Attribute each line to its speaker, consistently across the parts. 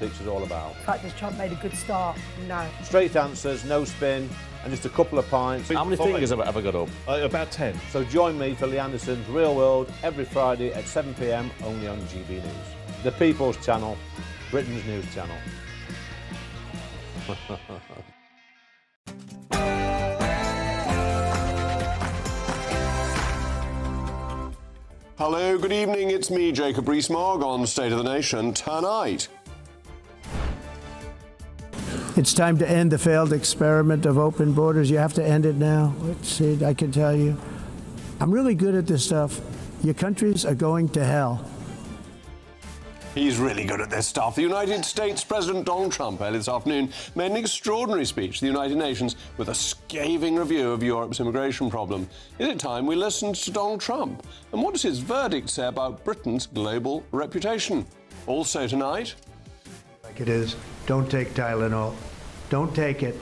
Speaker 1: Is all about.
Speaker 2: In fact, has Trump made a good start? No.
Speaker 1: Straight answers, no spin, and just a couple of pints.
Speaker 3: How many fingers have I ever got up?
Speaker 4: About 10.
Speaker 1: So join me for Lee Anderson's Real World every Friday at 7 p.m. only on GB News. The People's Channel, Britain's news channel.
Speaker 5: Hello, good evening. It's me, Jacob Rees-Mogg, on State of the Nation tonight.
Speaker 6: It's time to end the failed experiment of open borders. You have to end it now. See, I can tell you, I'm really good at this stuff. Your countries are going to hell.
Speaker 5: He's really good at this stuff. The United States President Donald Trump earlier this afternoon made an extraordinary speech to the United Nations with a scathing review of Europe's immigration problem. Is it time we listened to Donald Trump? And what does his verdict say about Britain's global reputation? Also tonight...
Speaker 6: Like it is, don't take Tylenol. Don't take it.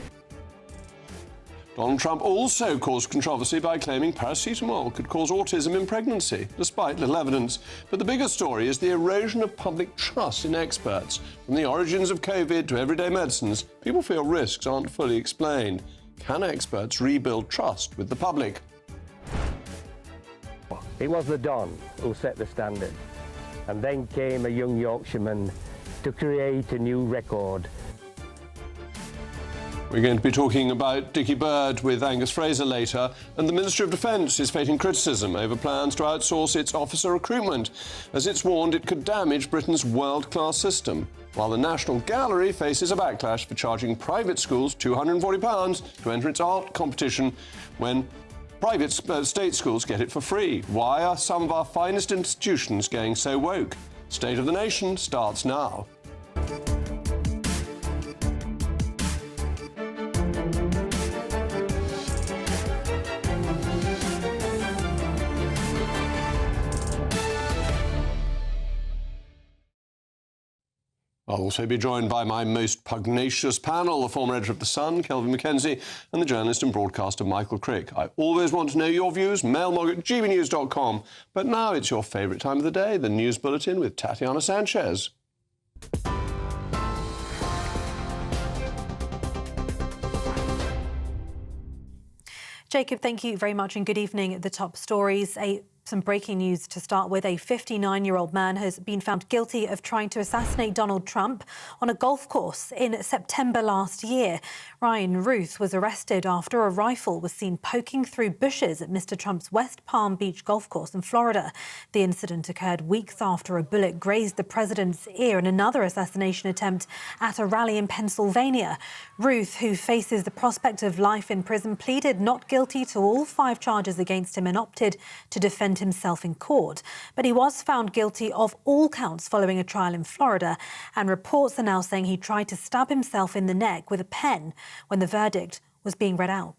Speaker 5: Donald Trump also caused controversy by claiming paracetamol could cause autism in pregnancy, despite little evidence. But the bigger story is the erosion of public trust in experts. From the origins of COVID to everyday medicines, people feel risks aren't fully explained. Can experts rebuild trust with the public?
Speaker 7: It was the Don who set the standard. And then came a young Yorkshireman to create a new record.
Speaker 5: We're going to be talking about Dickie Bird with Angus Fraser later, and the Ministry of Defence is facing criticism over plans to outsource its officer recruitment, as it's warned it could damage Britain's world-class system, while the National Gallery faces a backlash for charging private schools £240 to enter its art competition when private state schools get it for free. Why are some of our finest institutions going so woke? State of the Nation starts now. I'll also be joined by my most pugnacious panel, the former editor of The Sun, Kelvin Mackenzie, and the journalist and broadcaster Michael Crick. I always want to know your views, mailmog@gbnews.com. But now it's your favourite time of the day, the News Bulletin with Tatiana Sanchez.
Speaker 8: Jacob, thank you very much and good evening. The top stories. Some breaking news to start with. A 59-year-old man has been found guilty of trying to assassinate Donald Trump on a golf course in September last year. Ryan Ruth was arrested after a rifle was seen poking through bushes at Mr. Trump's West Palm Beach golf course in Florida. The incident occurred weeks after a bullet grazed the president's ear in another assassination attempt at a rally in Pennsylvania. Ruth, who faces the prospect of life in prison, pleaded not guilty to all 5 charges against him and opted to defend himself in court. But he was found guilty of all counts following a trial in Florida, and reports are now saying he tried to stab himself in the neck with a pen when the verdict was being read out.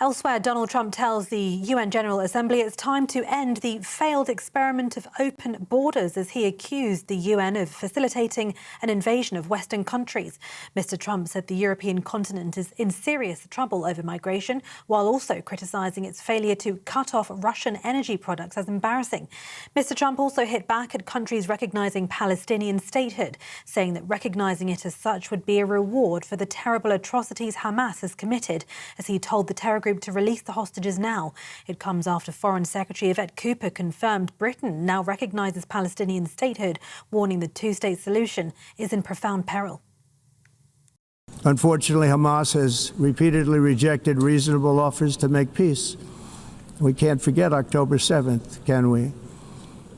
Speaker 8: Elsewhere, Donald Trump tells the UN General Assembly it's time to end the failed experiment of open borders as he accused the UN of facilitating an invasion of Western countries. Mr. Trump said the European continent is in serious trouble over migration, while also criticising its failure to cut off Russian energy products as embarrassing. Mr. Trump also hit back at countries recognising Palestinian statehood, saying that recognising it as such would be a reward for the terrible atrocities Hamas has committed, as he told the terror group to release the hostages now. It comes after Foreign Secretary Yvette Cooper confirmed Britain now recognises Palestinian statehood, warning the two-state solution is in profound peril.
Speaker 6: Unfortunately, Hamas has repeatedly rejected reasonable offers to make peace. We can't forget October 7th, can we?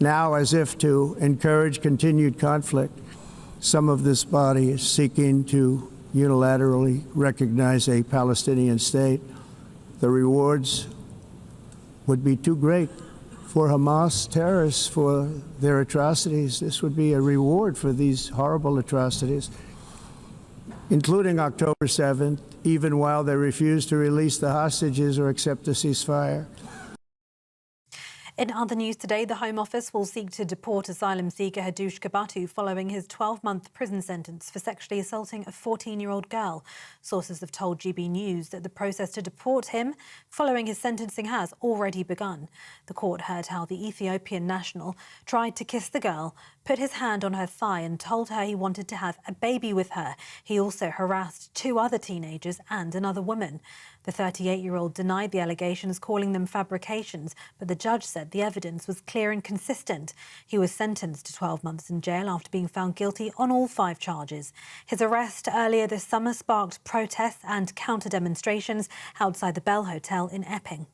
Speaker 6: Now, as if to encourage continued conflict, some of this body is seeking to unilaterally recognize a Palestinian state. The rewards would be too great for Hamas terrorists for their atrocities. This would be a reward for these horrible atrocities, including October 7th, even while they refuse to release the hostages or accept a ceasefire.
Speaker 8: In other news today, the Home Office will seek to deport asylum seeker Hadush Kabatu following his 12-month prison sentence for sexually assaulting a 14-year-old girl. Sources have told GB News that the process to deport him following his sentencing has already begun. The court heard how the Ethiopian national tried to kiss the girl put his hand on her thigh and told her he wanted to have a baby with her. He also harassed 2 other teenagers and another woman. The 38-year-old denied the allegations, calling them fabrications, but the judge said the evidence was clear and consistent. He was sentenced to 12 months in jail after being found guilty on all 5 charges. His arrest earlier this summer sparked protests and counter-demonstrations outside the Bell Hotel in Epping.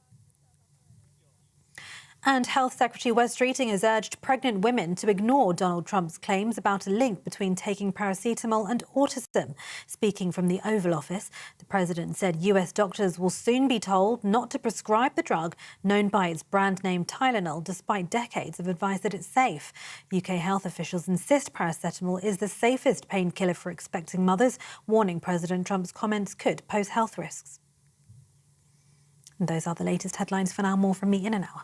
Speaker 8: And Health Secretary Wes Streeting has urged pregnant women to ignore Donald Trump's claims about a link between taking paracetamol and autism. Speaking from the Oval Office, the president said US doctors will soon be told not to prescribe the drug known by its brand name Tylenol, despite decades of advice that it's safe. UK health officials insist paracetamol is the safest painkiller for expecting mothers, warning President Trump's comments could pose health risks. And those are the latest headlines for now. More from me in an hour.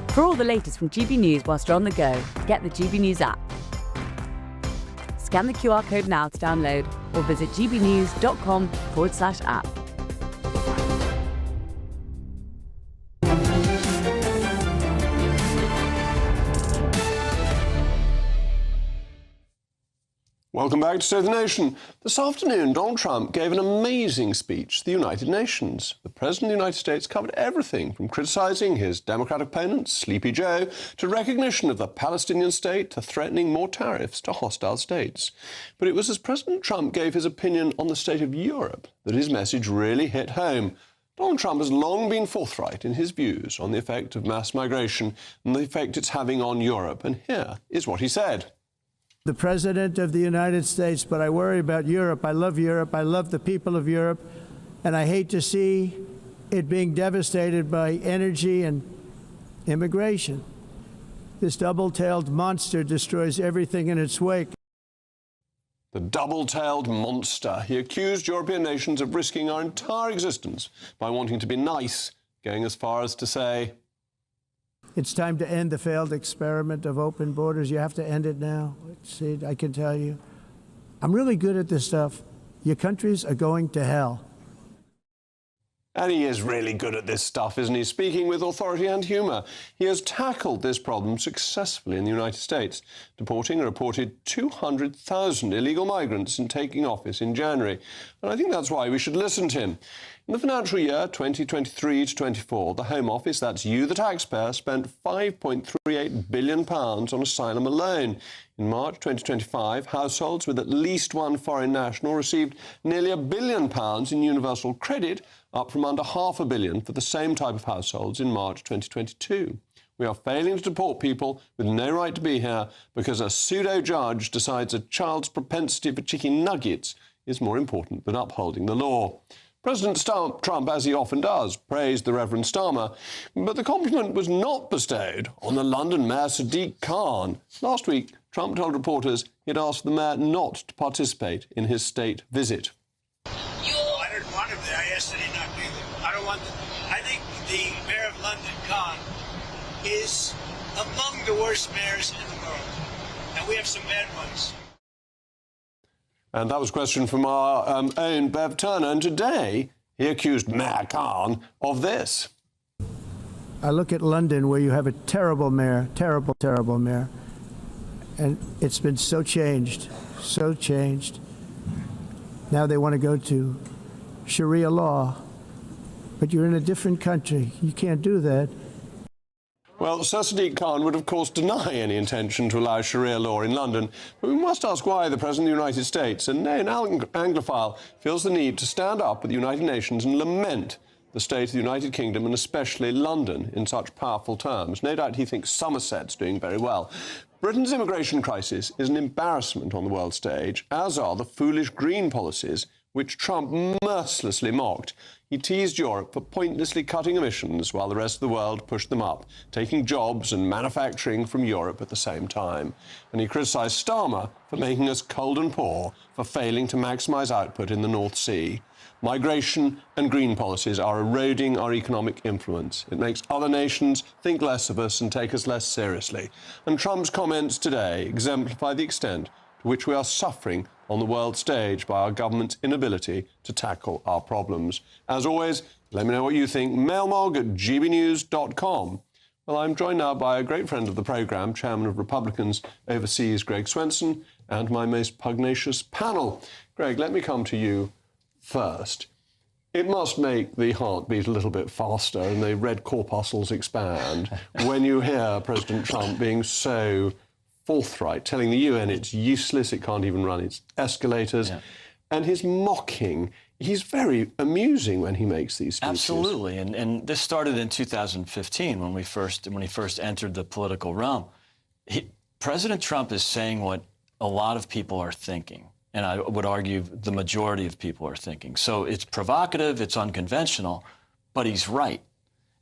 Speaker 3: For all the latest from GB News whilst you're on the go, get the GB News app. Scan the QR code now to download or visit gbnews.com/app.
Speaker 5: Welcome back to State of the Nation. This afternoon, Donald Trump gave an amazing speech to the United Nations. The President of the United States covered everything from criticising his Democratic opponent, Sleepy Joe, to recognition of the Palestinian state, to threatening more tariffs to hostile states. But it was as President Trump gave his opinion on the state of Europe that his message really hit home. Donald Trump has long been forthright in his views on the effect of mass migration and the effect it's having on Europe. And here is what he said.
Speaker 6: The President of the United States, but I worry about Europe. I love Europe. I love the people of Europe. And I hate to see it being devastated by energy and immigration. This double-tailed monster destroys everything in its wake.
Speaker 5: The double-tailed monster. He accused European nations of risking our entire existence by wanting to be nice, going as far as to say,
Speaker 6: it's time to end the failed experiment of open borders. You have to end it now. See, I can tell you, I'm really good at this stuff. Your countries are going to hell.
Speaker 5: And he is really good at this stuff, isn't he? Speaking with authority and humour. He has tackled this problem successfully in the United States, deporting a reported 200,000 illegal migrants and taking office in January. And I think that's why we should listen to him. In the financial year 2023 to 24, the Home Office, that's you, the taxpayer, spent £5.38 billion on asylum alone. In March 2025, households with at least one foreign national received nearly £1 billion in universal credit, up from under £500 million for the same type of households in March 2022. We are failing to deport people with no right to be here because a pseudo-judge decides a child's propensity for chicken nuggets is more important than upholding the law. President Trump, as he often does, praised the Reverend Starmer, but the compliment was not bestowed on the London Mayor Sadiq Khan. Last week, Trump told reporters he'd asked the mayor not to participate in his state visit.
Speaker 4: I didn't want him there. I asked that he not be there. I don't want them. I think the mayor of London, Khan, is among the worst mayors in the world, and we have some bad ones.
Speaker 5: And that was a question from our own Bev Turner. And today, he accused Mayor Khan of this.
Speaker 6: I look at London, where you have a terrible mayor, terrible mayor. And it's been so changed. Now they want to go to Sharia law. But you're in a different country. You can't do that.
Speaker 5: Well, Sir Sadiq Khan would, of course, deny any intention to allow Sharia law in London. But we must ask why the President of the United States, and an Anglophile, feels the need to stand up at the United Nations and lament the state of the United Kingdom, and especially London, in such powerful terms. No doubt he thinks Somerset's doing very well. Britain's immigration crisis is an embarrassment on the world stage, as are the foolish green policies which Trump mercilessly mocked. He teased Europe for pointlessly cutting emissions while the rest of the world pushed them up, taking jobs and manufacturing from Europe at the same time. And he criticised Starmer for making us cold and poor, for failing to maximise output in the North Sea. Migration and green policies are eroding our economic influence. It makes other nations think less of us and take us less seriously. And Trump's comments today exemplify the extent to which we are suffering on the world stage by our government's inability to tackle our problems. As always, let me know what you think. Mailmog@gbnews.com. Well, I'm joined now by a great friend of the programme, Chairman of Republicans Overseas, Greg Swenson, and my most pugnacious panel. Greg, let me come to you first. It must make the heart beat a little bit faster and the red corpuscles expand when you hear President Trump being so forthright, telling the UN it's useless, it can't even run its escalators, and his mocking. He's very amusing when he makes these speeches.
Speaker 9: Absolutely, and this started in 2015 when he first entered the political realm. President Trump is saying what a lot of people are thinking, and I would argue the majority of people are thinking. So it's provocative, it's unconventional, but he's right.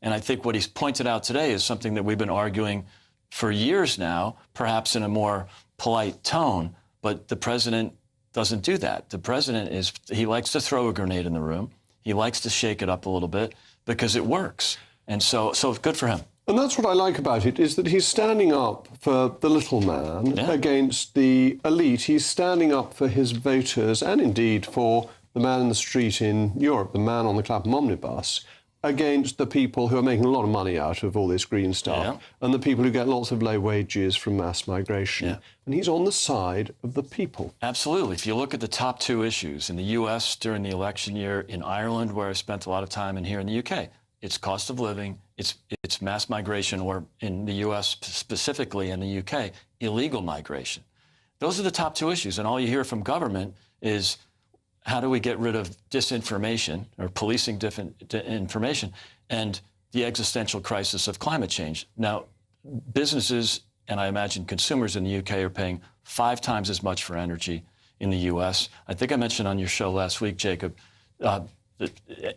Speaker 9: And I think what he's pointed out today is something that we've been arguing for years now, perhaps in a more polite tone, but the president doesn't do that. The president he likes to throw a grenade in the room. He likes to shake it up a little bit because it works. And so good for him.
Speaker 5: And that's what I like about it, is that he's standing up for the little man against the elite. He's standing up for his voters and indeed for the man in the street in Europe, the man on the Clapham omnibus, against the people who are making a lot of money out of all this green stuff and the people who get lots of low wages from mass migration. And he's on the side of the people.
Speaker 9: Absolutely. If you look at the top two issues in the US during the election year, in Ireland, where I spent a lot of time, and here in the UK, it's cost of living, it's mass migration, or in the US specifically, in the UK, illegal migration. Those are the top two issues. And all you hear from government is, how do we get rid of disinformation or policing information and the existential crisis of climate change? Now, businesses and I imagine consumers in the UK are paying 5 times as much for energy in the US. I think I mentioned on your show last week, Jacob, the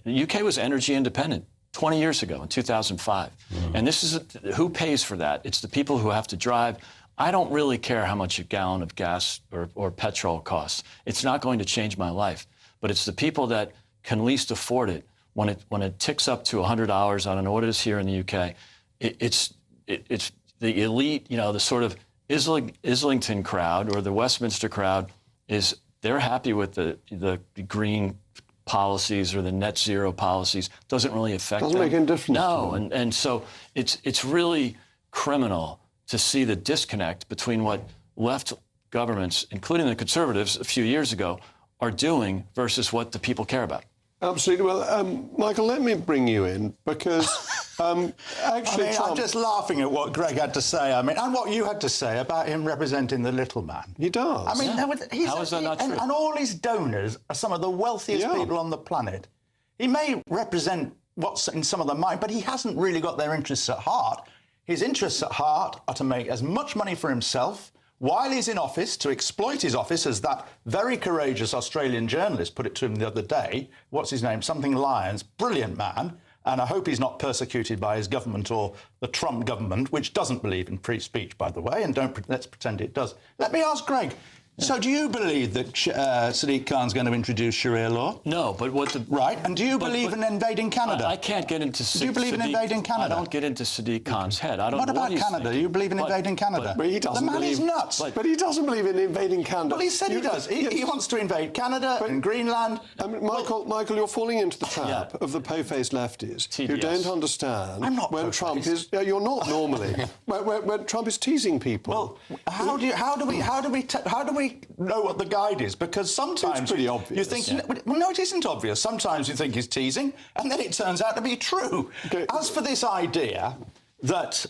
Speaker 9: UK was energy independent 20 years ago in 2005. And this is who pays for that? It's the people who have to drive. I don't really care how much a gallon of gas or petrol costs. It's not going to change my life. But it's the people that can least afford it. When it ticks up to $100 on an orders here in the UK, it's the elite, the sort of Islington crowd or the Westminster crowd they're happy with the green policies or the net zero policies. Doesn't really affect them.
Speaker 5: Doesn't make any difference.
Speaker 9: No, and so it's really criminal to see the disconnect between what left governments, including the Conservatives a few years ago, are doing versus what the people care about.
Speaker 5: Absolutely. Well, Michael, let me bring you in because actually Trump...
Speaker 10: I'm just laughing at what Greg had to say. And what you had to say about him representing the little man.
Speaker 5: He does.
Speaker 9: How is that not true?
Speaker 10: And all his donors are some of the wealthiest people on the planet. He may represent what's in some of their mind, but he hasn't really got their interests at heart. His interests at heart are to make as much money for himself while he's in office, to exploit his office, as that very courageous Australian journalist put it to him the other day. What's his name? Something Lyons. Brilliant man. And I hope he's not persecuted by his government or the Trump government, which doesn't believe in free speech, by the way, and let's pretend it does. Let me ask Greg. So do you believe that Sadiq Khan's going to introduce Sharia law?
Speaker 9: No, but what the...
Speaker 10: Right, and do you believe in invading Canada?
Speaker 9: I can't get into...
Speaker 10: Do you believe in invading Canada?
Speaker 9: I don't get into Sadiq Khan's head. I don't
Speaker 10: what
Speaker 9: know
Speaker 10: about Canada? Do you believe in invading Canada?
Speaker 5: But he doesn't
Speaker 10: the man is nuts.
Speaker 5: But he doesn't believe in invading Canada.
Speaker 10: Well, he said he does. He wants to invade Canada and Greenland.
Speaker 5: Michael, you're falling into the trap of the po-faced lefties who don't understand when Trump is... You're not normally. when Trump is teasing people.
Speaker 10: Well, how do we know what the guide is? Because sometimes
Speaker 5: it's pretty obvious.
Speaker 10: You think, well, no, it isn't obvious. Sometimes you think he's teasing, and then it turns out to be true. Okay. As for this idea that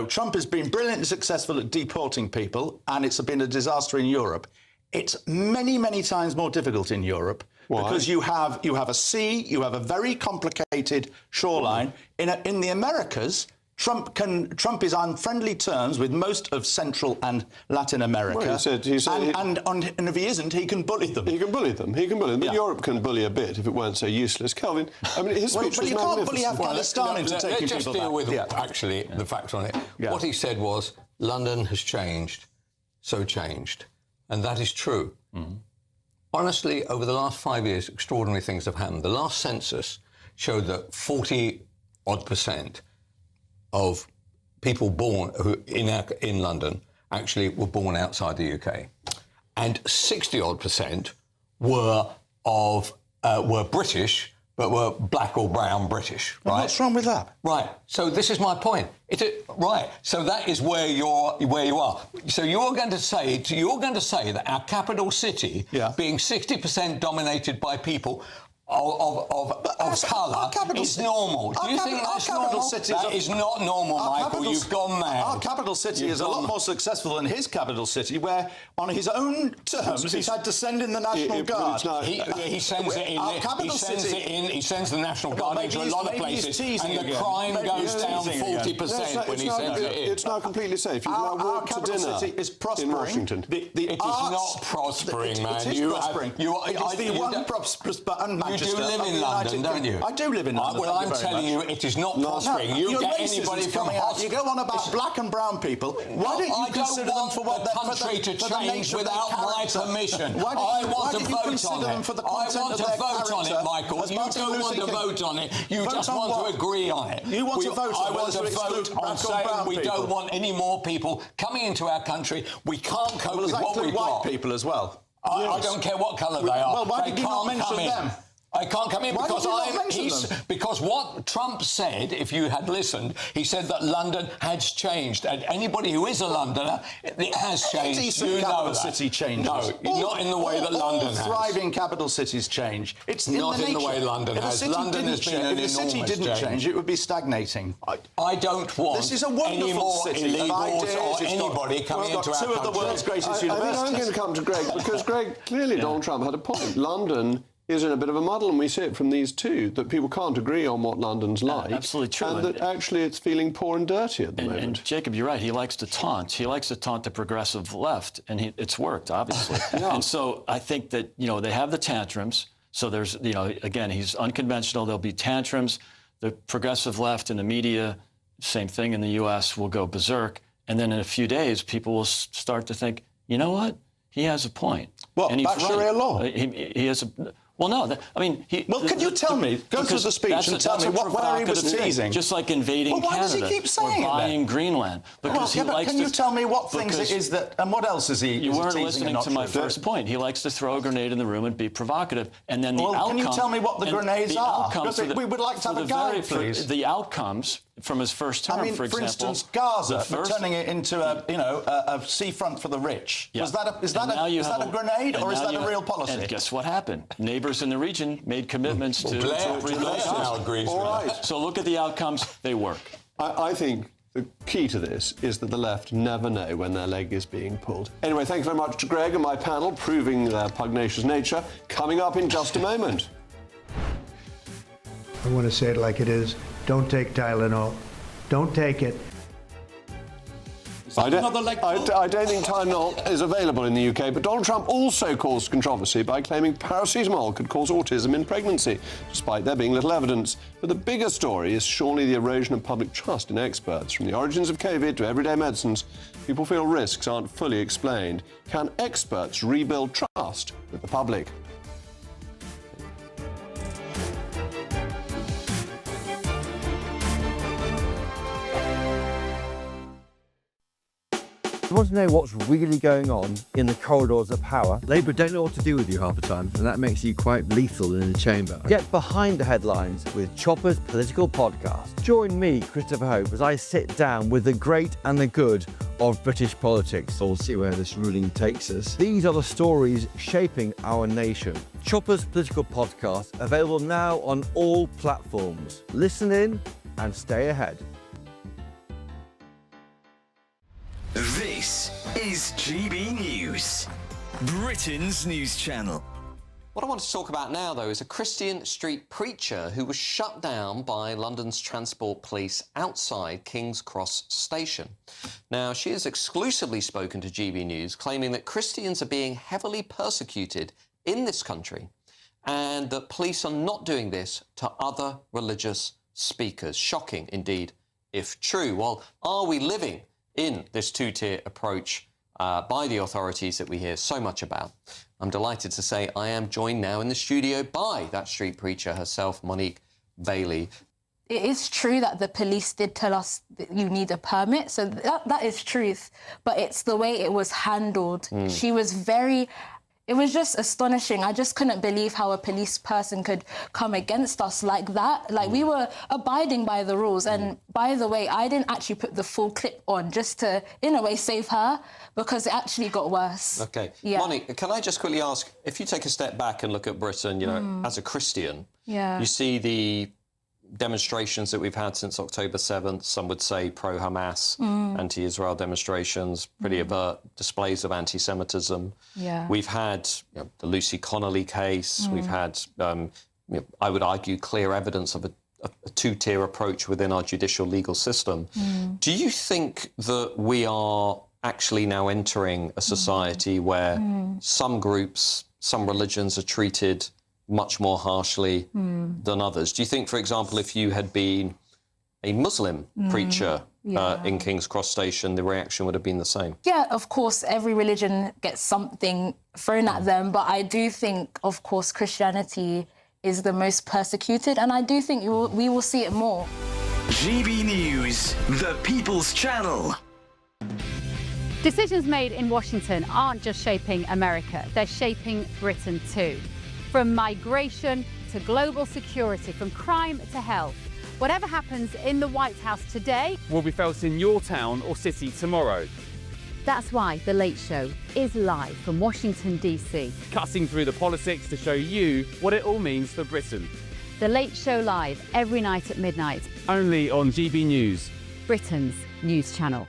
Speaker 10: Trump has been brilliantly successful at deporting people, and it's been a disaster in Europe, it's many, many times more difficult in Europe. Why? Because you have a sea, you have a very complicated shoreline. In the Americas, Trump is on friendly terms with most of Central and Latin America.
Speaker 5: Well, he said
Speaker 10: and if he isn't, he can bully them.
Speaker 5: He can bully them. But Europe can bully a bit if it weren't so useless. Kelvin, his speech was magnificent.
Speaker 10: But you can't bully Afghanistan into taking
Speaker 11: people back. Let's just deal with actually the facts on it. Yeah. What he said was, London has changed, so changed. And that is true. Mm-hmm. Honestly, over the last 5 years, extraordinary things have happened. The last census showed that 40-odd% of people born in London actually were born outside the UK, and 60-odd% were British but were black or brown British, right?
Speaker 10: Well, what's wrong with that?
Speaker 11: Right. So this is my point. Right. So that is where you are. So you're going to say that our capital city, being 60% dominated by people of colour, is normal. Do you think that's normal? That is not normal, Michael. You've gone mad.
Speaker 10: Our capital city is a lot more successful than his capital city, where on his own terms he's had to send in the National Guard.
Speaker 11: He sends it in. He sends the National Guard into a lot of places, and the crime goes down 40% when he sends it in.
Speaker 5: It's now completely safe. You can now walk to dinner in Washington.
Speaker 11: It is not prospering, man.
Speaker 10: It is prospering. It's the one prosperous button Manchester.
Speaker 11: You do live in London, don't you?
Speaker 10: I do live in London.
Speaker 11: Well, I'm telling you, it is not prospering. You get anybody from
Speaker 10: You go on about black and brown people. Why don't you consider them for what
Speaker 11: the country to change without my permission? I want to vote on it. I want to vote on it, Michael. You don't want to vote on it. You just want to agree on it.
Speaker 10: You want to vote on it.
Speaker 11: I want to vote on saying we don't want any more people coming into our country. We can't cope with what we've got.
Speaker 10: White people as well.
Speaker 11: I don't care what colour they are.
Speaker 10: Well, why did you not mention them?
Speaker 11: I can't come in because what Trump said, if you had listened, he said that London has changed, and anybody who is a Londoner, it has changed.
Speaker 10: You know that. City changes.
Speaker 11: No, not in the way that London has.
Speaker 10: Thriving capital cities change. It's
Speaker 11: not in the way London has. London has been an enormous change.
Speaker 10: If the city didn't change, it would be stagnating.
Speaker 11: I don't want
Speaker 10: this is a wonderful city
Speaker 11: illegals or anybody coming into our country.
Speaker 10: Two of the world's greatest universities.
Speaker 5: I think I'm going to come to Greg, because Greg, clearly Donald Trump had a point. London is in a bit of a muddle, and we see it from these two, that people can't agree on what London's like.
Speaker 9: Absolutely true.
Speaker 5: And that actually it's feeling poor and dirty at the moment. And
Speaker 9: Jacob, you're right. He likes to taunt. He likes to taunt the progressive left, and it's worked, obviously. And so I think that, they have the tantrums. So there's, again, he's unconventional. There'll be tantrums. The progressive left and the media, same thing in the U.S., will go berserk. And then in a few days, people will start to think, you know what? He has a point.
Speaker 10: What, about Sharia law?
Speaker 9: He has a... Well, no.
Speaker 10: Well, could you tell me? Go through the speech and tell me where he was teasing.
Speaker 9: Just like invading Canada.
Speaker 10: Why does he keep saying
Speaker 9: or buying Greenland? Because he likes
Speaker 10: can you tell me what things it is that, and what else is he?
Speaker 9: You weren't listening to my first point. He likes to throw a grenade in the room and be provocative, and then the outcome.
Speaker 10: Can you tell me what the grenades are? Because we would like to have a guide, please.
Speaker 9: The outcomes from his first term, for example.
Speaker 10: For instance, Gaza, turning it into a seafront for the rich. Yeah. Is that a grenade or is that a real policy?
Speaker 9: And guess what happened? Neighbors in the region made commitments to rebuild.
Speaker 11: Now agrees with that.
Speaker 9: So look at the outcomes; they work.
Speaker 5: I think the key to this is that the left never know when their leg is being pulled. Anyway, thank you very much to Greg and my panel, proving their pugnacious nature. Coming up in just a moment.
Speaker 6: I want to say it like it is. Don't take Tylenol. Don't take it.
Speaker 5: I don't think Tylenol is available in the UK, but Donald Trump also caused controversy by claiming paracetamol could cause autism in pregnancy, despite there being little evidence. But the bigger story is surely the erosion of public trust in experts. From the origins of COVID to everyday medicines, people feel risks aren't fully explained. Can experts rebuild trust with the public?
Speaker 12: You want to know what's really going on in the corridors of power? Labour don't know what to do with you half the time, and that makes you quite lethal in the chamber. Get behind the headlines with Chopper's Political Podcast. Join me, Christopher Hope, as I sit down with the great and the good of British politics. We'll see where this ruling takes us. These are the stories shaping our nation. Chopper's Political Podcast, available now on all platforms. Listen in and stay ahead.
Speaker 13: This is GB News, Britain's news channel.
Speaker 14: What I want to talk about now, though, is a Christian street preacher who was shut down by London's Transport Police outside King's Cross Station. Now, she has exclusively spoken to GB News, claiming that Christians are being heavily persecuted in this country and that police are not doing this to other religious speakers. Shocking, indeed, if true. Well, are we living in this two-tier approach by the authorities that we hear so much about? I'm delighted to say I am joined now in the studio by that street preacher herself, Monique Bailey.
Speaker 15: It is true that the police did tell us that you need a permit, so that is truth, but it's the way it was handled. She was very it was just astonishing. I just couldn't believe how a police person could come against us like that. Like, we were abiding by the rules. And by the way, I didn't actually put the full clip on just to, in a way, save her, because it actually got worse.
Speaker 14: OK.
Speaker 15: Yeah.
Speaker 14: Monique, can I just quickly ask, if you take a step back and look at Britain, you know, as a Christian, you see the demonstrations that we've had since October 7th, some would say pro-Hamas, anti-Israel demonstrations, pretty overt displays of anti-Semitism.
Speaker 15: Yeah.
Speaker 14: We've had the Lucy Connolly case. We've had, I would argue, clear evidence of a two-tier approach within our judicial legal system. Do you think that we are actually now entering a society where some groups, some religions are treated much more harshly than others? Do you think, for example, if you had been a Muslim preacher in King's Cross Station, the reaction would have been the same?
Speaker 15: Yeah, of course, every religion gets something thrown at them, but I do think, of course, Christianity is the most persecuted, and I do think we will see it more.
Speaker 13: GB News, the People's Channel.
Speaker 16: Decisions made in Washington aren't just shaping America, they're shaping Britain too. From migration to global security, from crime to health. Whatever happens in the White House today
Speaker 17: will be felt in your town or city tomorrow.
Speaker 16: That's why The Late Show is live from Washington, D.C.
Speaker 17: Cutting through the politics to show you what it all means for Britain.
Speaker 16: The Late Show live every night at midnight.
Speaker 17: Only on GB News,
Speaker 16: Britain's news channel.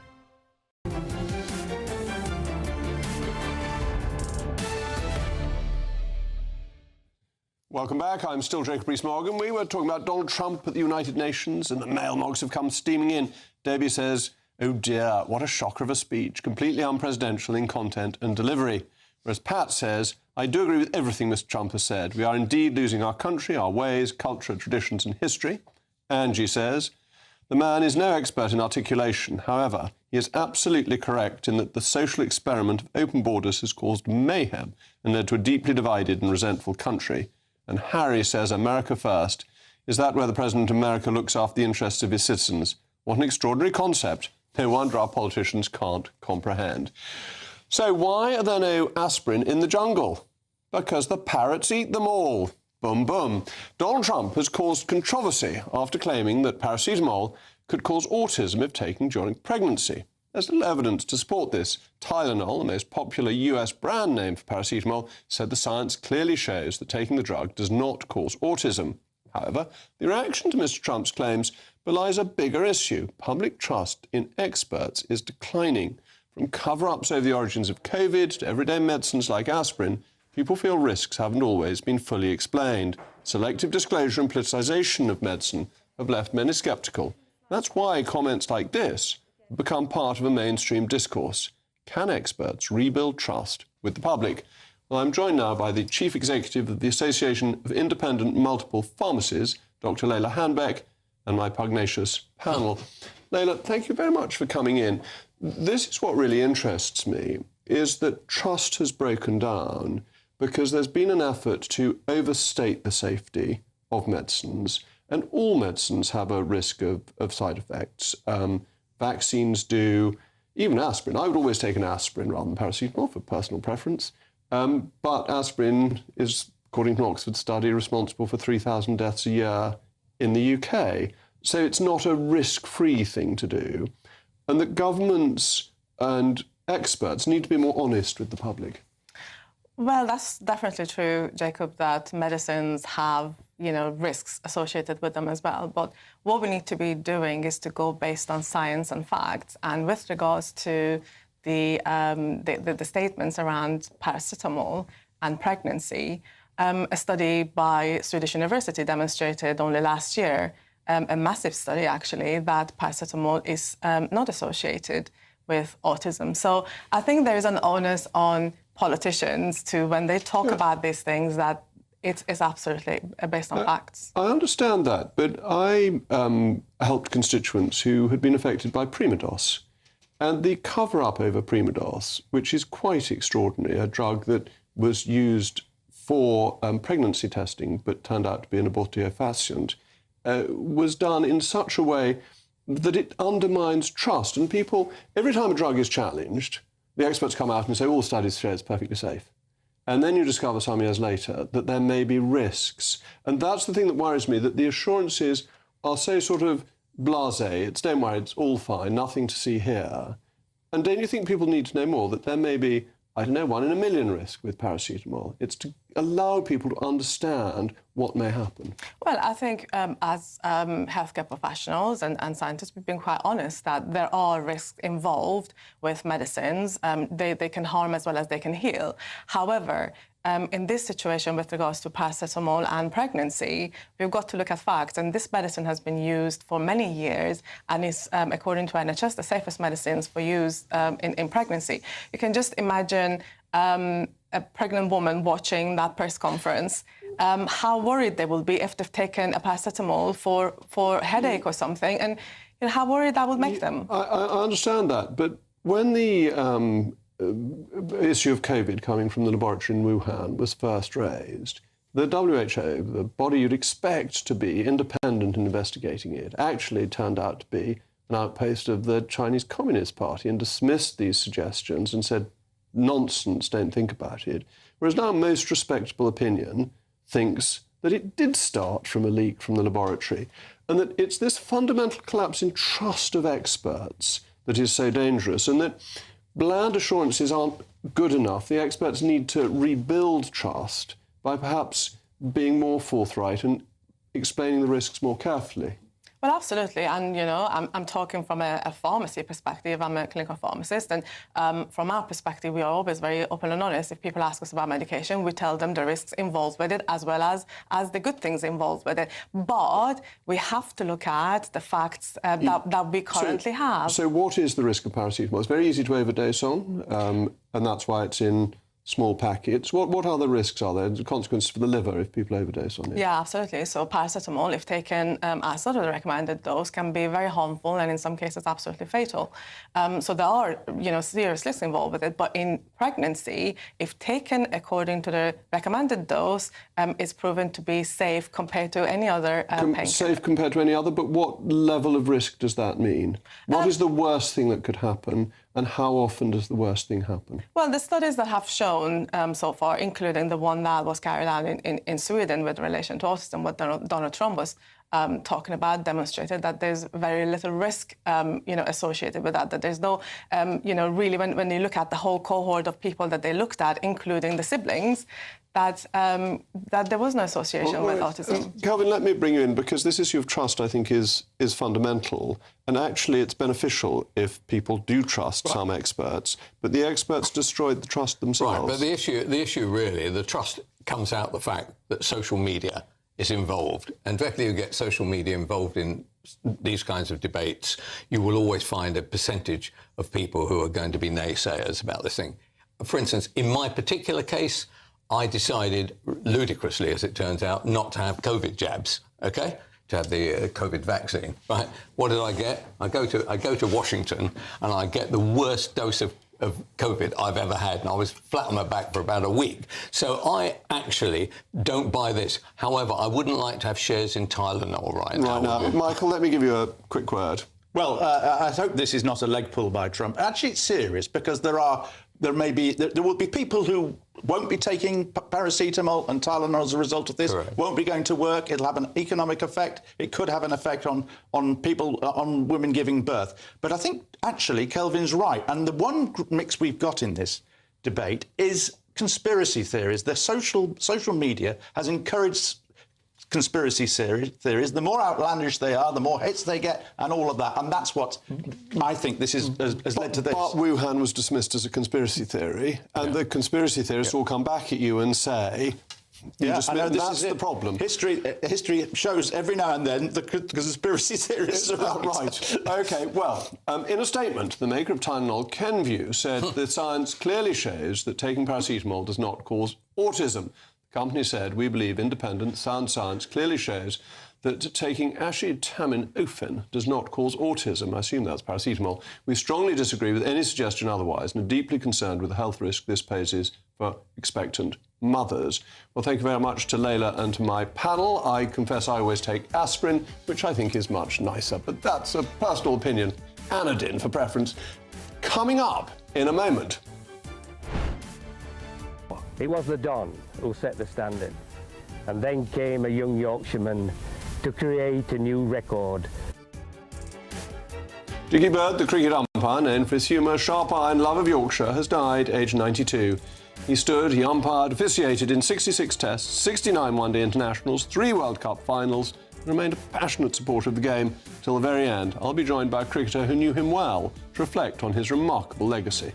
Speaker 5: Welcome back. I'm still Jacob Rees-Mogg. We were talking about Donald Trump at the United Nations, and the mail mogs have come steaming in. Debbie says, oh dear, what a shocker of a speech, completely unpresidential in content and delivery. Whereas Pat says, I do agree with everything Mr. Trump has said. We are indeed losing our country, our ways, culture, traditions and history. Angie says, the man is no expert in articulation. However, he is absolutely correct in that the social experiment of open borders has caused mayhem and led to a deeply divided and resentful country. And Harry says, America first. Is that where the President of America looks after the interests of his citizens? What an extraordinary concept. No wonder our politicians can't comprehend. So why are there no aspirin in the jungle? Because the parrots eat them all. Boom, boom. Donald Trump has caused controversy after claiming that paracetamol could cause autism if taken during pregnancy. There's little evidence to support this. Tylenol, the most popular US brand name for paracetamol, said the science clearly shows that taking the drug does not cause autism. However, the reaction to Mr. Trump's claims belies a bigger issue. Public trust in experts is declining. From cover-ups over the origins of COVID to everyday medicines like aspirin, people feel risks haven't always been fully explained. Selective disclosure and politicisation of medicine have left many sceptical. That's why comments like this become part of a mainstream discourse. Can experts rebuild trust with the public? Well, I'm joined now by the Chief Executive of the Association of Independent Multiple Pharmacies, Dr. Leila Hanbeck, and my pugnacious panel. Leila, thank you very much for coming in. This is what really interests me, is that trust has broken down because there's been an effort to overstate the safety of medicines, and all medicines have a risk of side effects. Vaccines do, even aspirin. I would always take an aspirin rather than paracetamol for personal preference. But aspirin is, according to an Oxford study, responsible for 3,000 deaths a year in the UK. So it's not a risk-free thing to do. And that governments and experts need to be more honest with the public.
Speaker 18: Well, that's definitely true, Jacob, that medicines have, risks associated with them as well. But what we need to be doing is to go based on science and facts. And with regards to the statements around paracetamol and pregnancy, a study by Swedish University demonstrated only last year, a massive study actually, that paracetamol is not associated with autism. So I think there is an onus on politicians to, when they talk about these things, that it is absolutely based on facts.
Speaker 5: I understand that, but I helped constituents who had been affected by Primados. And the cover-up over Primados, which is quite extraordinary, a drug that was used for pregnancy testing but turned out to be an abortifacient, was done in such a way that it undermines trust. And people, every time a drug is challenged, the experts come out and say, all studies show it's perfectly safe. and then you discover some years later that there may be risks. And that's the thing that worries me, that the assurances are so sort of blasé. It's don't worry, it's all fine, nothing to see here. And don't you think people need to know more, that there may be, I don't know, 1 in a million risk with paracetamol? It's to allow people to understand what may happen.
Speaker 18: Well, I think as healthcare professionals and scientists, we've been quite honest that there are risks involved with medicines. They can harm as well as they can heal. However, in this situation with regards to paracetamol and pregnancy, we've got to look at facts. And this medicine has been used for many years and is, according to NHS, the safest medicines for use in pregnancy. You can just imagine a pregnant woman watching that press conference, how worried they will be if they've taken a paracetamol for headache or something, and how worried that would make them.
Speaker 5: I understand that, but when the issue of COVID coming from the laboratory in Wuhan was first raised, the WHO, the body you'd expect to be independent in investigating it, actually turned out to be an outpost of the Chinese Communist Party and dismissed these suggestions and said, nonsense, don't think about it. Whereas now most respectable opinion thinks that it did start from a leak from the laboratory and that it's this fundamental collapse in trust of experts that is so dangerous, and that bland assurances aren't good enough. The experts need to rebuild trust by perhaps being more forthright and explaining the risks more carefully.
Speaker 18: Well, absolutely. And, I'm talking from a pharmacy perspective. I'm a clinical pharmacist. And from our perspective, we are always very open and honest. If people ask us about medication, we tell them the risks involved with it as well as the good things involved with it. But we have to look at the facts that we currently have.
Speaker 5: So what is the risk of paracetamol? It's very easy to overdose on, and that's why it's in small packets. What other risks are there? The consequences for the liver if people overdose on it?
Speaker 18: Yeah, absolutely. So paracetamol, if taken outside of the recommended dose, can be very harmful and in some cases absolutely fatal. So there are, serious risks involved with it. But in pregnancy, if taken according to the recommended dose, it's proven to be safe compared to any other painkiller.
Speaker 5: Safe compared to any other, but what level of risk does that mean? What is the worst thing that could happen? And how often does the worst thing happen?
Speaker 18: Well, the studies that have shown so far, including the one that was carried out in Sweden with relation to autism, what Donald Trump was talking about, demonstrated that there's very little risk, associated with that. That there's no, really, when you look at the whole cohort of people that they looked at, including the siblings, that there was no association with autism.
Speaker 5: Kelvin, let me bring you in, because this issue of trust, I think, is fundamental. And actually, it's beneficial if people do trust some experts, but the experts destroyed the trust themselves.
Speaker 11: Right, but the issue really, the trust comes out the fact that social media is involved. And directly you get social media involved in these kinds of debates, you will always find a percentage of people who are going to be naysayers about this thing. For instance, in my particular case, I decided, ludicrously as it turns out, not to have COVID jabs, OK? To have the COVID vaccine, right? What did I get? I go to Washington and I get the worst dose of COVID I've ever had, and I was flat on my back for about a week. So I actually don't buy this. However, I wouldn't like to have shares in Tylenol right now.
Speaker 5: Michael, let me give you a quick word.
Speaker 10: Well, I hope this is not a leg pull by Trump. Actually, it's serious, because there will be people who won't be taking paracetamol and Tylenol as a result of this. Correct. Won't be going to work. It'll have an economic effect. It could have an effect on people, on women giving birth. But I think actually Kelvin's right. And the one mix we've got in this debate is conspiracy theories. The social media has encouraged conspiracy theories. The more outlandish they are, the more hits they get, and all of that. And that's what I think this has led to this.
Speaker 5: But Wuhan was dismissed as a conspiracy theory, and the conspiracy theorists will come back at you and say, that's the problem.
Speaker 10: History shows every now and then the conspiracy theorists are right.
Speaker 5: OK, well, in a statement, the maker of Tylenol, Kenvue, said the science clearly shows that taking paracetamol does not cause autism. The company said, we believe independent, sound science clearly shows that taking acetaminophen does not cause autism. I assume that's paracetamol. We strongly disagree with any suggestion otherwise and are deeply concerned with the health risk this poses for expectant mothers. Well, thank you very much to Layla and to my panel. I confess I always take aspirin, which I think is much nicer, but that's a personal opinion. Anodin for preference. Coming up in a moment.
Speaker 7: It was the Don who set the standard. And then came a young Yorkshireman to create a new record.
Speaker 5: Dickie Bird, the cricket umpire, known for his humour, sharp eye and love of Yorkshire, has died aged 92. He stood, he umpired, officiated in 66 tests, 69 one-day internationals, 3 World Cup finals, and remained a passionate supporter of the game till the very end. I'll be joined by a cricketer who knew him well to reflect on his remarkable legacy.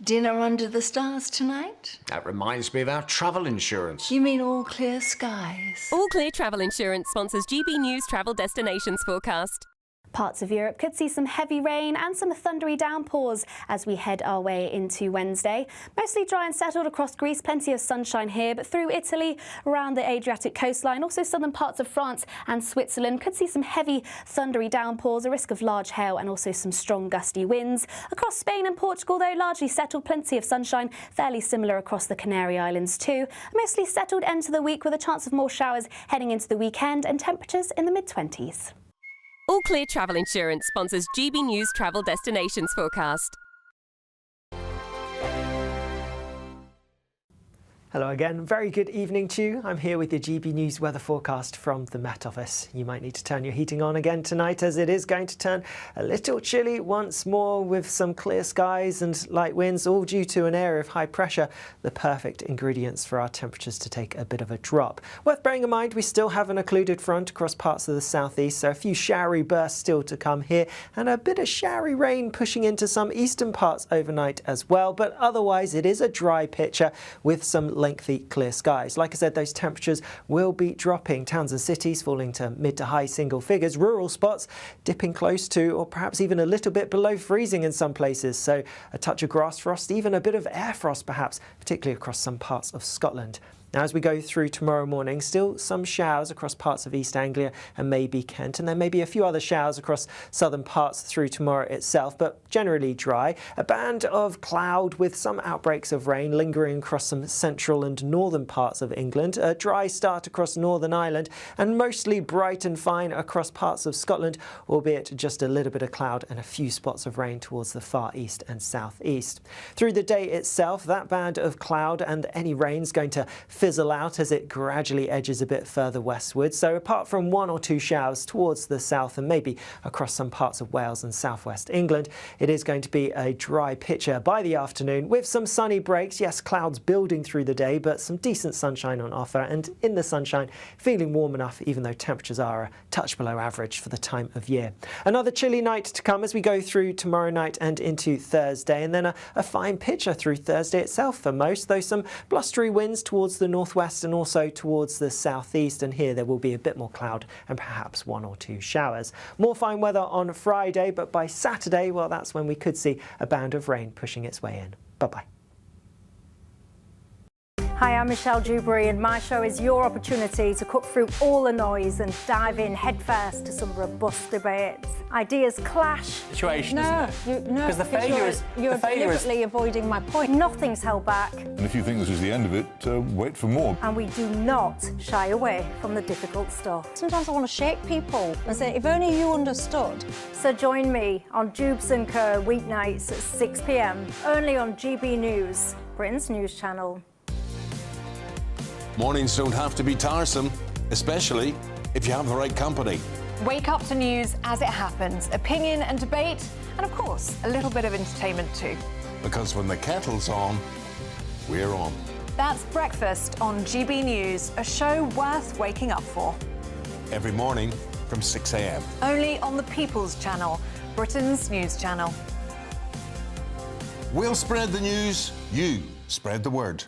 Speaker 19: Dinner under the stars tonight?
Speaker 20: That reminds me of our travel insurance.
Speaker 19: You mean all clear skies?
Speaker 21: All Clear Travel Insurance sponsors GBNews Travel Destinations Forecast.
Speaker 22: Parts of Europe could see some heavy rain and some thundery downpours as we head our way into Wednesday. Mostly dry and settled across Greece, plenty of sunshine here, but through Italy, around the Adriatic coastline, also southern parts of France and Switzerland could see some heavy thundery downpours, a risk of large hail and also some strong gusty winds. Across Spain and Portugal, though, largely settled, plenty of sunshine, fairly similar across the Canary Islands too. A mostly settled end to the week with a chance of more showers heading into the weekend and temperatures in the mid-20s.
Speaker 21: All Clear Travel Insurance sponsors GBNews Travel Destinations Forecast.
Speaker 23: Hello again, very good evening to you. I'm here with your GB News weather forecast from the Met Office. You might need to turn your heating on again tonight as it is going to turn a little chilly once more with some clear skies and light winds, all due to an area of high pressure, the perfect ingredients for our temperatures to take a bit of a drop. Worth bearing in mind, we still have an occluded front across parts of the southeast, so a few showery bursts still to come here and a bit of showery rain pushing into some eastern parts overnight as well, but otherwise it is a dry picture with some lengthy clear skies. Like I said, those temperatures will be dropping. Towns and cities falling to mid to high single figures. Rural spots dipping close to or perhaps even a little bit below freezing in some places. So a touch of grass frost, even a bit of air frost perhaps, particularly across some parts of Scotland. Now, as we go through tomorrow morning, still some showers across parts of East Anglia and maybe Kent, and there may be a few other showers across southern parts through tomorrow itself, but generally dry. A band of cloud with some outbreaks of rain lingering across some central and northern parts of England. A dry start across Northern Ireland and mostly bright and fine across parts of Scotland, albeit just a little bit of cloud and a few spots of rain towards the far east and southeast. Through the day itself, that band of cloud and any rain is going to fizzle out as it gradually edges a bit further westward. So apart from 1 or 2 showers towards the south and maybe across some parts of Wales and southwest England, it is going to be a dry picture by the afternoon with some sunny breaks. Yes, clouds building through the day, but some decent sunshine on offer, and in the sunshine feeling warm enough even though temperatures are a touch below average for the time of year. Another chilly night to come as we go through tomorrow night and into Thursday, and then a fine picture through Thursday itself for most, though some blustery winds towards the northwest and also towards the southeast, and here there will be a bit more cloud and perhaps 1 or 2 showers. More fine weather on Friday, but by Saturday, well, that's when we could see a band of rain pushing its way in. Bye-bye.
Speaker 2: Hi, I'm Michelle Dewberry, and my show is your opportunity to cut through all the noise and dive in headfirst to some robust debates. Ideas clash.
Speaker 24: Situation, isn't it?
Speaker 2: Because
Speaker 24: the failure is
Speaker 2: you're deliberately avoiding my point. Nothing's held back.
Speaker 25: And if you think this is the end of it, wait for more.
Speaker 2: And we do not shy away from the difficult stuff.
Speaker 26: Sometimes I want to shake people and say, if only you understood.
Speaker 2: So join me on Jubes & Co. weeknights at 6 p.m, only on GB News, Britain's news channel.
Speaker 27: Mornings don't have to be tiresome, especially if you have the right company.
Speaker 28: Wake up to news as it happens, opinion and debate, and of course, a little bit of entertainment too.
Speaker 27: Because when the kettle's on, we're on.
Speaker 28: That's Breakfast on GB News, a show worth waking up for.
Speaker 27: Every morning from 6 a.m.
Speaker 28: Only on the People's Channel, Britain's news channel.
Speaker 27: We'll spread the news, you spread the word.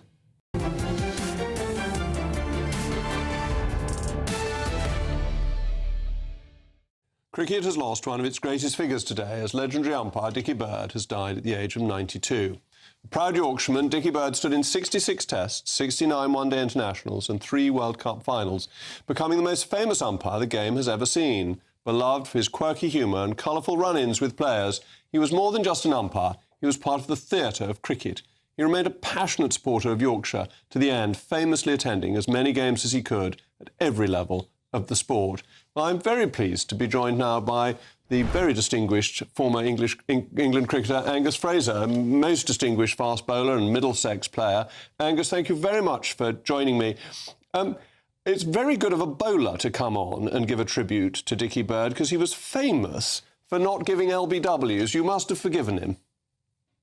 Speaker 5: Cricket has lost one of its greatest figures today as legendary umpire Dickie Bird has died at the age of 92. A proud Yorkshireman, Dickie Bird stood in 66 tests, 69 one-day internationals and 3 World Cup finals, becoming the most famous umpire the game has ever seen. Beloved for his quirky humour and colourful run-ins with players, he was more than just an umpire, he was part of the theatre of cricket. He remained a passionate supporter of Yorkshire to the end, famously attending as many games as he could at every level of the sport. I'm very pleased to be joined now by the very distinguished former England cricketer Angus Fraser, a most distinguished fast bowler and Middlesex player. Angus, thank you very much for joining me. It's very good of a bowler to come on and give a tribute to Dickie Bird, because he was famous for not giving LBWs. You must have forgiven him.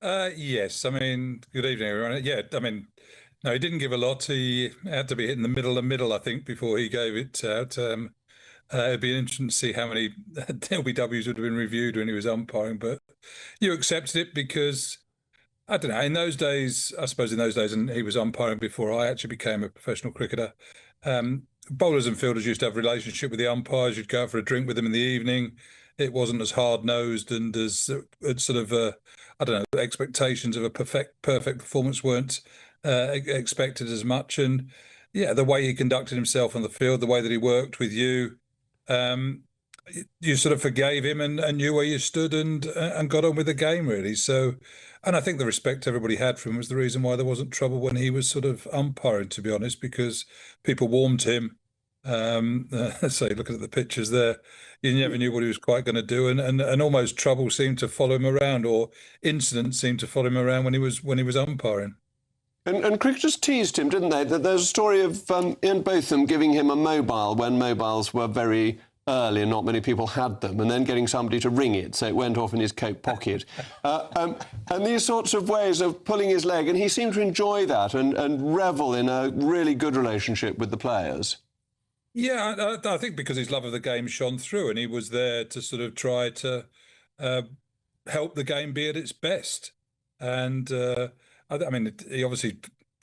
Speaker 1: Yes, I mean, good evening, everyone. Yeah, I mean, no, he didn't give a lot. He had to be hitting the middle, I think, before he gave it out. It'd be interesting to see how many LBWs would have been reviewed when he was umpiring, but you accepted it because, I don't know, in those days, and he was umpiring before I actually became a professional cricketer, bowlers and fielders used to have a relationship with the umpires. You'd go out for a drink with them in the evening. It wasn't as hard-nosed and as sort of, I don't know, expectations of a perfect performance weren't expected as much. And, yeah, the way he conducted himself on the field, the way that he worked with you, you sort of forgave him and knew where you stood and got on with the game, really. So, and I think the respect everybody had for him was the reason why there wasn't trouble when he was sort of umpiring, to be honest, because people warmed to him. So looking at the pictures there, you never knew what he was quite going to do, and almost trouble seemed to follow him around, or incidents seemed to follow him around when he was umpiring.
Speaker 5: And cricketers teased him, didn't they? There's a story of Ian Botham giving him a mobile when mobiles were very early and not many people had them, and then getting somebody to ring it so it went off in his coat pocket. And these sorts of ways of pulling his leg, and he seemed to enjoy that and revel in a really good relationship with the players.
Speaker 1: Yeah, I think because his love of the game shone through, and he was there to sort of try to help the game be at its best. And I mean, he obviously,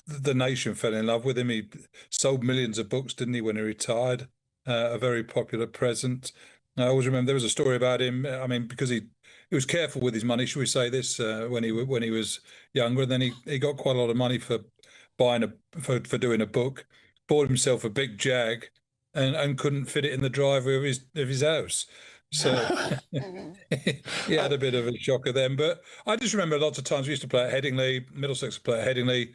Speaker 1: the nation fell in love with him. He sold millions of books, didn't he, when he retired? A very popular present. I always remember there was a story about him. I mean, because he was careful with his money, should we say this, when he was younger. And then he got quite a lot of money for buying for doing a book. Bought himself a big Jag, and couldn't fit it in the driveway of his house. So he had a bit of a shocker then. But I just remember lots of times we used to play at Headingley, Middlesex would play at Headingley.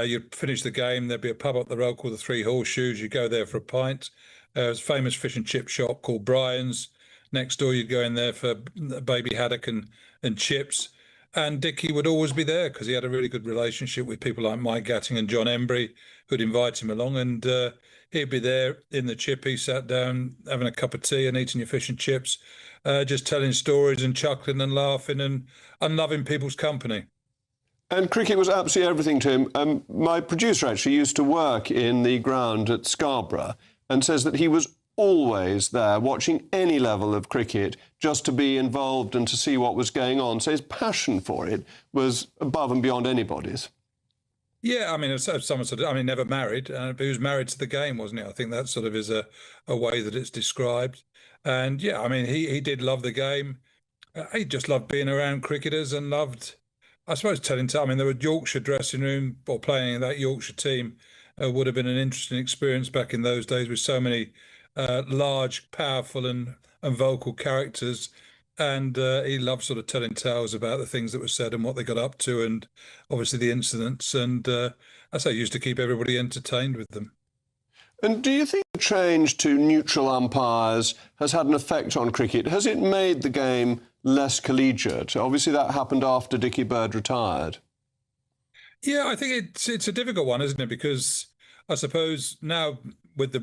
Speaker 1: You'd finish the game, there'd be a pub up the road called the Three Horseshoes. You'd go there for a pint. There's a famous fish and chip shop called Brian's. Next door, you'd go in there for baby haddock and chips. And Dickie would always be there because he had a really good relationship with people like Mike Gatting and John Embry, who'd invite him along. And he'd be there in the chippy, sat down, having a cup of tea and eating your fish and chips, just telling stories and chuckling and laughing and loving people's company.
Speaker 5: And cricket was absolutely everything to him. My producer actually used to work in the ground at Scarborough and says that he was always there watching any level of cricket just to be involved and to see what was going on. So his passion for it was above and beyond anybody's.
Speaker 1: Yeah, I mean, as someone said, I mean, never married, but he was married to the game, wasn't he? I think that sort of is a way that it's described. And yeah, I mean, he did love the game. He just loved being around cricketers and loved, I suppose, telling. I mean, there were Yorkshire dressing room, or playing in that Yorkshire team would have been an interesting experience back in those days with so many large, powerful and vocal characters. And he loved sort of telling tales about the things that were said and what they got up to, and obviously the incidents. And as I used to keep everybody entertained with them.
Speaker 5: And do you think the change to neutral umpires has had an effect on cricket? Has it made the game less collegiate? Obviously, that happened after Dickie Bird retired.
Speaker 1: Yeah, I think it's a difficult one, isn't it? Because I suppose now with the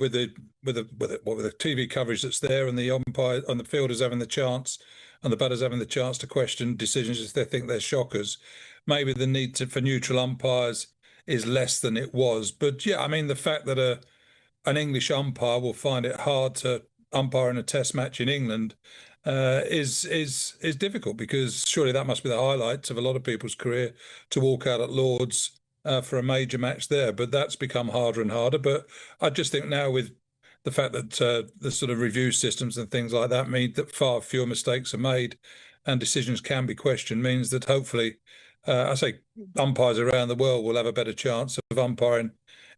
Speaker 1: TV coverage that's there, and the umpire and the fielders having the chance, and the batters having the chance to question decisions if they think they're shockers, maybe the need for neutral umpires is less than it was. But yeah, I mean, the fact that an English umpire will find it hard to umpire in a Test match in England is difficult, because surely that must be the highlight of a lot of people's career, to walk out at Lord's for a major match there. But that's become harder and harder. But I just think now, with the fact that the sort of review systems and things like that mean that far fewer mistakes are made and decisions can be questioned, means that hopefully, I say, umpires around the world will have a better chance of umpiring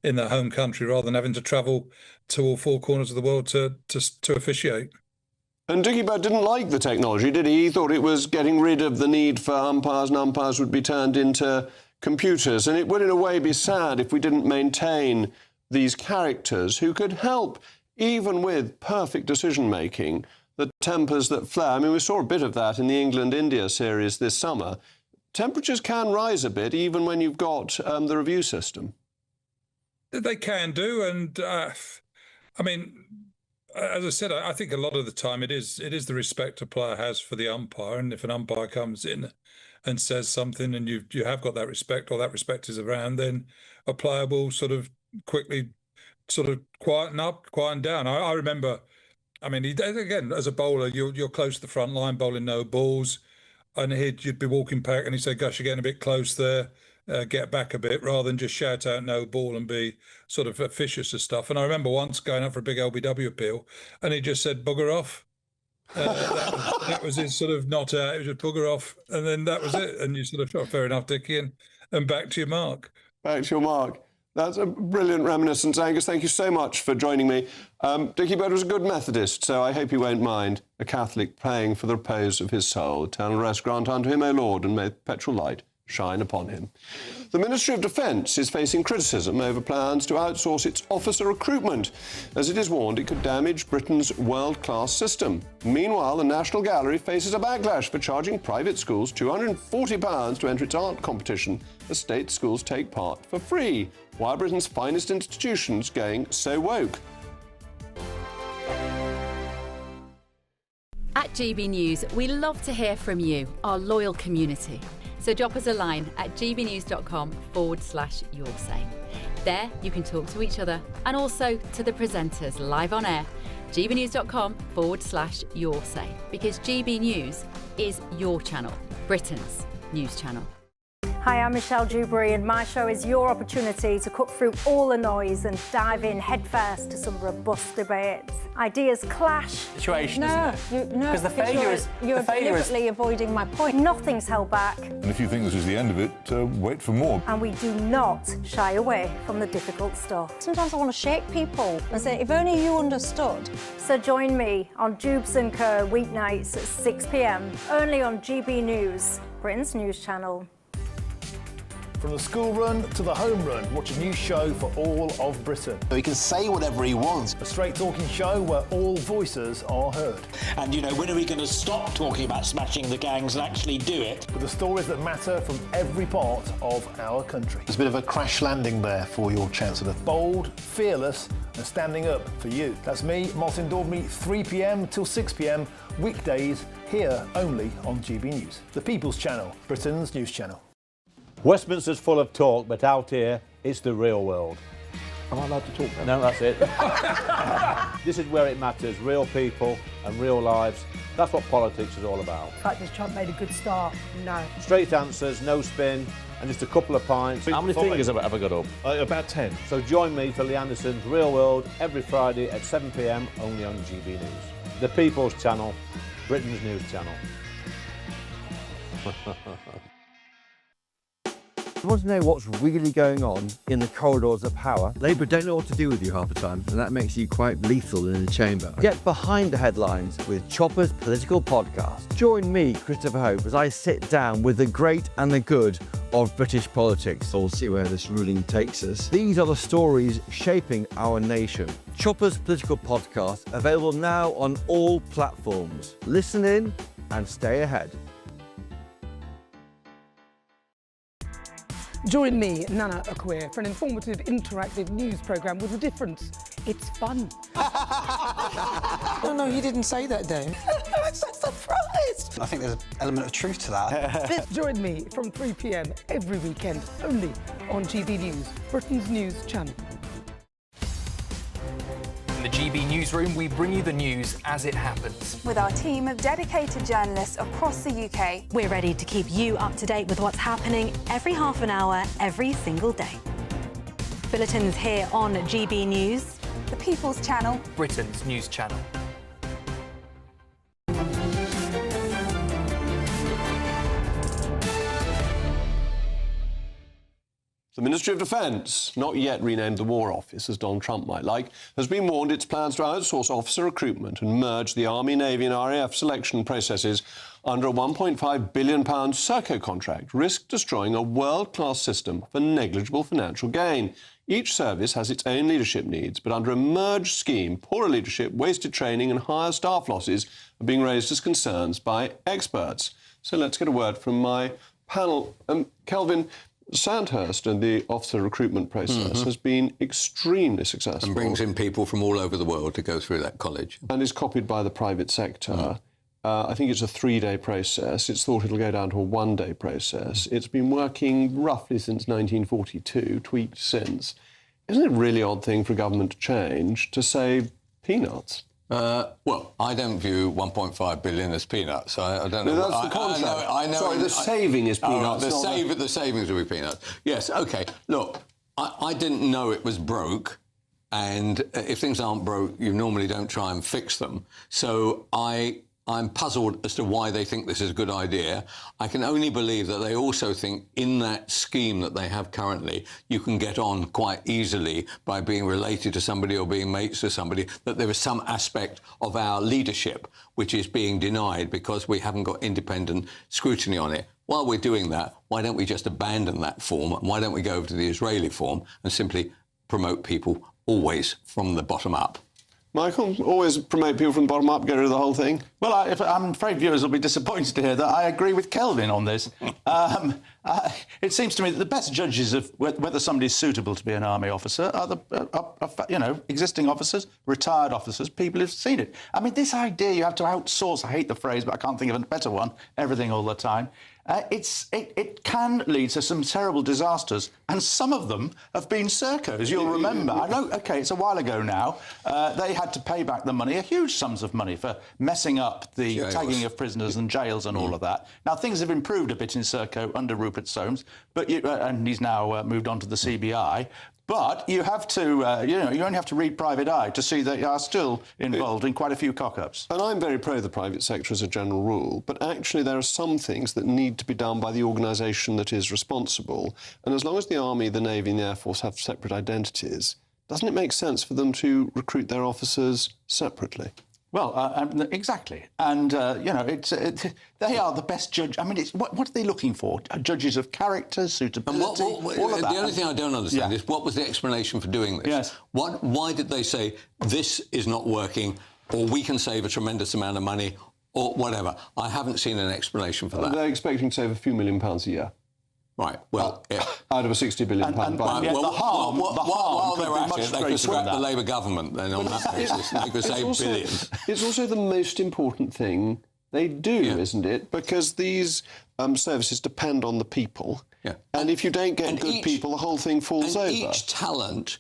Speaker 1: in their home country rather than having to travel to all four corners of the world to officiate.
Speaker 5: And Dickie Bird didn't like the technology, did he? He thought it was getting rid of the need for umpires, and umpires would be turned into computers. And it would, in a way, be sad if we didn't maintain these characters who could help even with perfect decision-making, the tempers that flare, I mean, we saw a bit of that in the England-India series this summer. Temperatures can rise a bit even when you've got the review system.
Speaker 1: They can do, and I mean, as I said, I think a lot of the time it is the respect a player has for the umpire, and if an umpire comes in and says something and you have got that respect, or that respect is around, then a player will sort of quickly sort of quieten down. I remember, I mean, again, as a bowler, you're close to the front line, bowling no balls, and you'd be walking back and he'd say, gosh, you're getting a bit close there, get back a bit, rather than just shout out no ball and be sort of officious and stuff. And I remember once going up for a big LBW appeal and he just said, bugger off. That was his sort of not out, it was just bugger off. And then that was it. And you sort of thought, fair enough, Dickie, and back to your mark.
Speaker 5: Back to your mark. That's a brilliant reminiscence, Angus. Thank you so much for joining me. Dickie Bird was a good Methodist, so I hope he won't mind a Catholic praying for the repose of his soul. Eternal rest grant unto him, O Lord, and may perpetual light shine upon him. The Ministry of Defence is facing criticism over plans to outsource its officer recruitment, as it is warned it could damage Britain's world-class system. Meanwhile, the National Gallery faces a backlash for charging private schools £240 to enter its art competition as state schools take part for free. Why are Britain's finest institutions going so woke?
Speaker 16: At GB News, we love to hear from you, our loyal community. So drop us a line at gbnews.com/yoursay. There you can talk to each other and also to the presenters live on air. gbnews.com/yoursay, because GB News is your channel, Britain's news channel.
Speaker 2: Hi, I'm Michelle Dewberry, and my show is your opportunity to cut through all the noise and dive in headfirst to some robust debates. Ideas clash.
Speaker 24: Situation, no,
Speaker 2: Because
Speaker 24: the failure is
Speaker 2: you're deliberately avoiding my point. Nothing's held back.
Speaker 25: And if you think this is the end of it, wait for more.
Speaker 2: And we do not shy away from the difficult stuff.
Speaker 26: Sometimes I want to shake people and say, if only you understood.
Speaker 2: So join me on Dubes & Co. weeknights at 6 p.m, only on GB News, Britain's news channel.
Speaker 3: From the school run to the home run, watch a new show for all of Britain.
Speaker 4: So he can say whatever he wants.
Speaker 3: A straight-talking show where all voices are heard.
Speaker 6: And, you know, when are we going to stop talking about smashing the gangs and actually do it?
Speaker 3: With the stories that matter from every part of our country.
Speaker 4: There's a bit of a crash landing there for your Chancellor.
Speaker 3: Bold, fearless and standing up for you. That's me, Martin Daubney, 3 p.m. till 6 p.m, weekdays, here only on GB News. The People's Channel, Britain's news channel.
Speaker 8: Westminster's full of talk, but out here, it's the real world.
Speaker 3: Am I allowed to talk now?
Speaker 8: No, that's it. This is where it matters, real people and real lives. That's what politics is all about.
Speaker 24: In fact, has Trump made a good start? No.
Speaker 8: Straight answers, no spin, and just a couple of pints. How many fingers have I ever got up?
Speaker 3: About 10.
Speaker 8: So join me for Lee Anderson's Real World every Friday at 7 p.m, only on GB News. The People's Channel, Britain's news channel.
Speaker 9: You want to know what's really going on in the corridors of power?
Speaker 12: Labour don't know what to do with you half the time, and that makes you quite lethal in the chamber.
Speaker 9: Get behind the headlines with Chopper's Political Podcast. Join me, Christopher Hope, as I sit down with the great and the good of British politics.
Speaker 12: We'll see where this ruling takes us.
Speaker 9: These are the stories shaping our nation. Chopper's Political Podcast, available now on all platforms. Listen in and stay ahead.
Speaker 24: Join me, Nana Akwe, for an informative, interactive news programme with a difference. It's fun.
Speaker 14: No, he didn't say that, Dave.
Speaker 24: I'm so surprised.
Speaker 14: I think there's an element of truth to that.
Speaker 24: Join me from 3 p.m. every weekend, only on GB News, Britain's news channel.
Speaker 15: In the GB Newsroom, we bring you the news as it happens.
Speaker 28: With our team of dedicated journalists across the UK,
Speaker 29: we're ready to keep you up to date with what's happening every half an hour, every single day. Bulletins here on GB News,
Speaker 28: the People's Channel,
Speaker 15: Britain's news channel.
Speaker 5: The Ministry of Defence, not yet renamed the War Office, as Donald Trump might like, has been warned its plans to outsource officer recruitment and merge the Army, Navy and RAF selection processes under a £1.5 billion Serco contract risk destroying a world-class system for negligible financial gain. Each service has its own leadership needs, but under a merged scheme, poorer leadership, wasted training and higher staff losses are being raised as concerns by experts. So let's get a word from my panel. Kelvin, Sandhurst and the officer recruitment process has been extremely successful.
Speaker 7: And brings in people from all over the world to go through that college.
Speaker 5: And is copied by the private sector. I think it's a 3-day process. It's thought it'll go down to a 1-day process. It's been working roughly since 1942, tweaked since. Isn't it a really odd thing for a government to change to save peanuts?
Speaker 7: Well, I don't view 1.5 billion as peanuts. I don't know.
Speaker 5: No, that's the concept.
Speaker 7: I know.
Speaker 5: Sorry, the saving is peanuts.
Speaker 7: The savings will be peanuts. Yes, OK. Look, I didn't know it was broke. And if things aren't broke, you normally don't try and fix them. So I'm puzzled as to why they think this is a good idea. I can only believe that they also think in that scheme that they have currently, you can get on quite easily by being related to somebody or being mates to somebody, that there is some aspect of our leadership which is being denied because we haven't got independent scrutiny on it. While we're doing that, why don't we just abandon that form? And why don't we go over to the Israeli form and simply promote people always from the bottom up?
Speaker 5: Michael, always promote people from the bottom up, get rid of the whole thing?
Speaker 10: Well, I'm afraid viewers will be disappointed to hear that I agree with Kelvin on this. It seems to me that the best judges of whether somebody's suitable to be an army officer are the, existing officers, retired officers, people who've seen it. I mean, this idea you have to outsource, I hate the phrase, but I can't think of a better one, everything all the time. It can lead to some terrible disasters, and some of them have been Sercos, you'll remember. I know, OK, it's a while ago now. They had to pay back the money, huge sums of money, for messing up the tagging of prisoners and jails and all of that. Now, things have improved a bit in Serco under Rupert Soames, but and he's now moved on to the CBI. But you have to, you only have to read Private Eye to see that you are still involved in quite a few cock-ups.
Speaker 5: And I'm very pro the private sector as a general rule, but actually there are some things that need to be done by the organisation that is responsible. And as long as the Army, the Navy and the Air Force have separate identities, doesn't it make sense for them to recruit their officers separately?
Speaker 10: Well, exactly. And, they are the best judge. I mean, what are they looking for? Judges of character, suitability, all of that.
Speaker 7: The only thing I don't understand is what was the explanation for doing this?
Speaker 10: Yes.
Speaker 7: Why did they say this is not working, or we can save a tremendous amount of money, or whatever? I haven't seen an explanation for that.
Speaker 5: They're expecting to save a few £1 million a year.
Speaker 7: Right, well...
Speaker 5: out of a £60 billion budget.
Speaker 10: The harm
Speaker 7: they're at it, they could scrap the Labour government then on that basis. They could save billions.
Speaker 5: It's also the most important thing they do, isn't it? Because these services depend on the people. Yeah. And if you don't get good people, the whole thing falls over.
Speaker 7: Each talent...